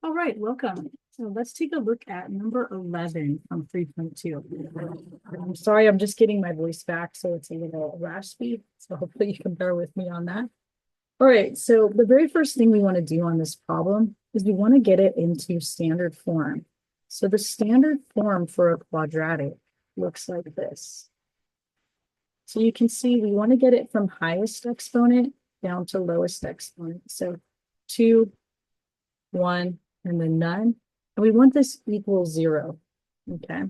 All right, welcome. So let's take a look at number 11 from 3.2. I'm sorry, I'm just getting my voice back, so it's a little raspy. So hopefully you can bear with me on that. All right, so the very first thing we want to do on this problem is we want to get it into standard form. So the standard form for a quadratic looks like this. So you can see we want to get it from highest exponent down to lowest exponent. So 2, 1, and then none. And we want this equal 0. Okay.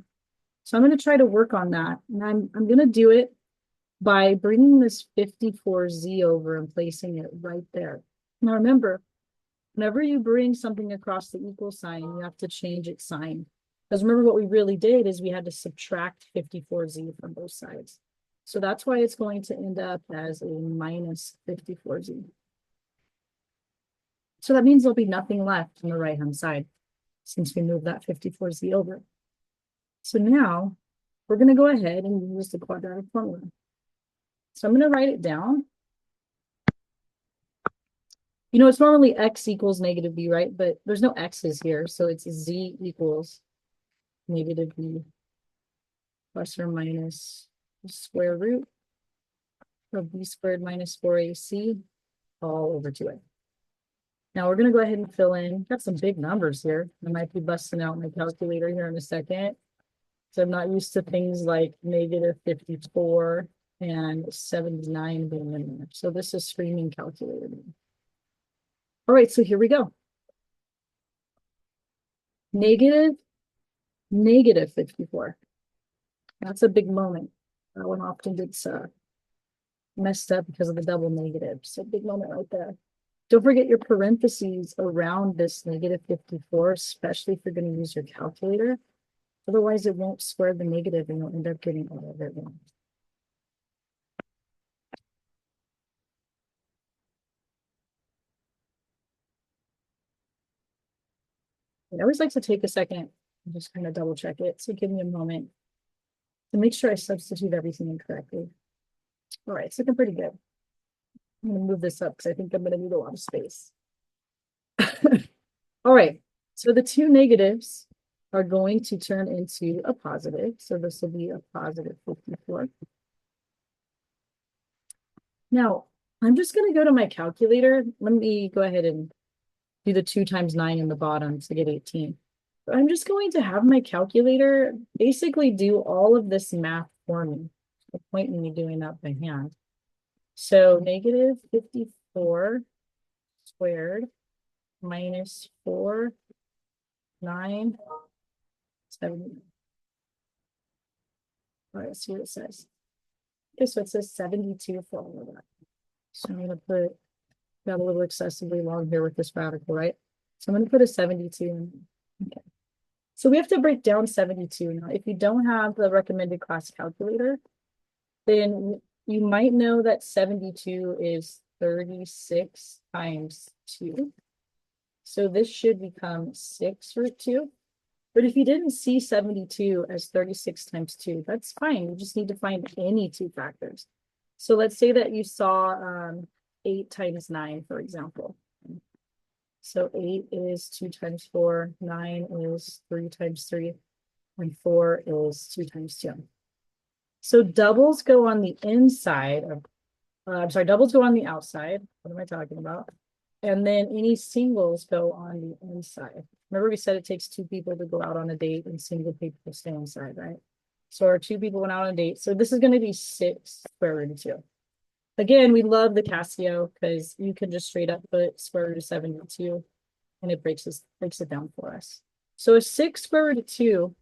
So I'm going to try to work on that. And I'm going to do it by bringing this 54z over and placing it right there. Now remember, whenever you bring something across the equal sign, you have to change its sign. Because remember what we really did is we had to subtract 54z from both sides. So that's why it's going to end up as a minus 54z. So that means there'll be nothing left on the right-hand side since we moved that 54z over. So now we're going to go ahead and use the quadratic formula. So I'm going to write it down. You know, it's normally x equals negative b, right? But there's no x's here. So it's z equals negative b plus or minus the square root of b squared minus 4ac all over 2a. Now we're going to go ahead and fill in. Got some big numbers here. I might be busting out my calculator here in a second. So I'm not used to things like negative 54 and 79 being in there. So this is screaming calculator. All right, so here we go. Negative 54. That's a big moment. That one often gets messed up because of the double negative. So big moment right there. Don't forget your parentheses around this negative 54, especially if you're going to use your calculator. Otherwise, it won't square the negative and you'll end up getting all of it wrong. I always like to take a second and just kind of double check it. So give me a moment to make sure I substitute everything in correctly. All right, it's looking pretty good. I'm going to move this up because I think I'm going to need a lot of space. All right, so the two negatives are going to turn into a positive. So this will be a positive 54. Now, I'm just going to go to my calculator. Let me go ahead and do the 2 times 9 in the bottom to get 18. But I'm just going to have my calculator basically do all of this math for me. The point in me doing that by hand. So negative 54 squared minus 4, 9, 7. All right, let's see what it says. Okay, so it says 72 for all of that. So I'm going to put, got a little excessively long here with this radical, right? So I'm going to put a 72 in. Okay. So we have to break down 72 now. If you don't have the recommended class calculator, then you might know that 72 is 36 times 2. So this should become 6 root 2. But if you didn't see 72 as 36 times 2, that's fine. You just need to find any two factors. So let's say that you saw 8 times 9, for example. So 8 is 2 times 4, 9 is 3 times 3, and 4 is 2 times 2. So doubles go on the inside of, doubles go on the outside. What am I talking about? And then any singles go on the inside. Remember we said it takes 2 people to go out on a date and single people to stay inside, right? So our 2 people went out on a date. So this is going to be 6 square root of 2. Again, we love the Casio because you can just straight up put square root of 72 and it breaks it down for us. So a 6 square root of 2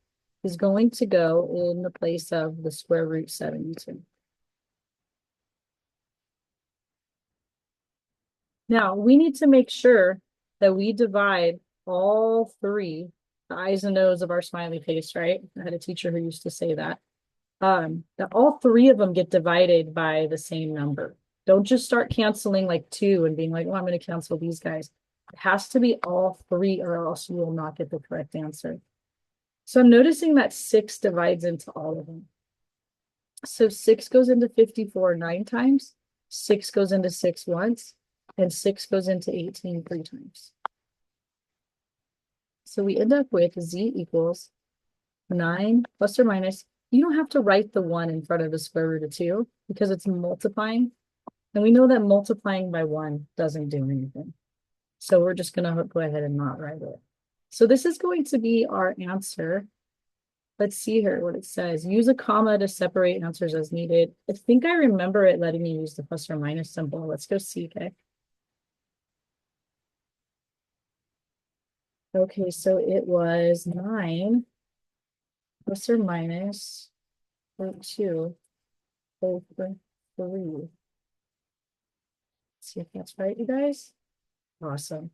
is going to go in the place of the square root 72. Now we need to make sure that we divide all 3, the eyes and nose of our smiley face, right? I had a teacher who used to say that. That all 3 of them get divided by the same number. Don't just start canceling like 2 and being like, oh, I'm going to cancel these guys. It has to be all 3 or else you will not get the correct answer. So I'm noticing that 6 divides into all of them. So 6 goes into 54 9 times, 6 goes into 6 once, and 6 goes into 18 3 times. So we end up with z equals 9 plus or minus. You don't have to write the 1 in front of the square root of 2 because it's multiplying. And we know that multiplying by 1 doesn't do anything. So we're just going to go ahead and not write it. So this is going to be our answer. Let's see here what it says. Use a comma to separate answers as needed. I think I remember it letting me use the plus or minus symbol. Let's go see, okay? Okay, so it was 9 plus or minus 2 over 3. Let's see if that's right, you guys. Awesome.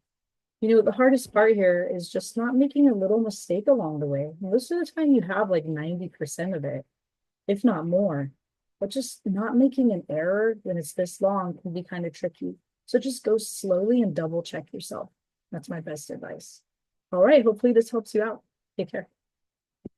You know, the hardest part here is just not making a little mistake along the way. Most of the time you have like 90% of it, if not more. But just not making an error when it's this long can be kind of tricky. So just go slowly and double check yourself. That's my best advice. All right, hopefully this helps you out. Take care.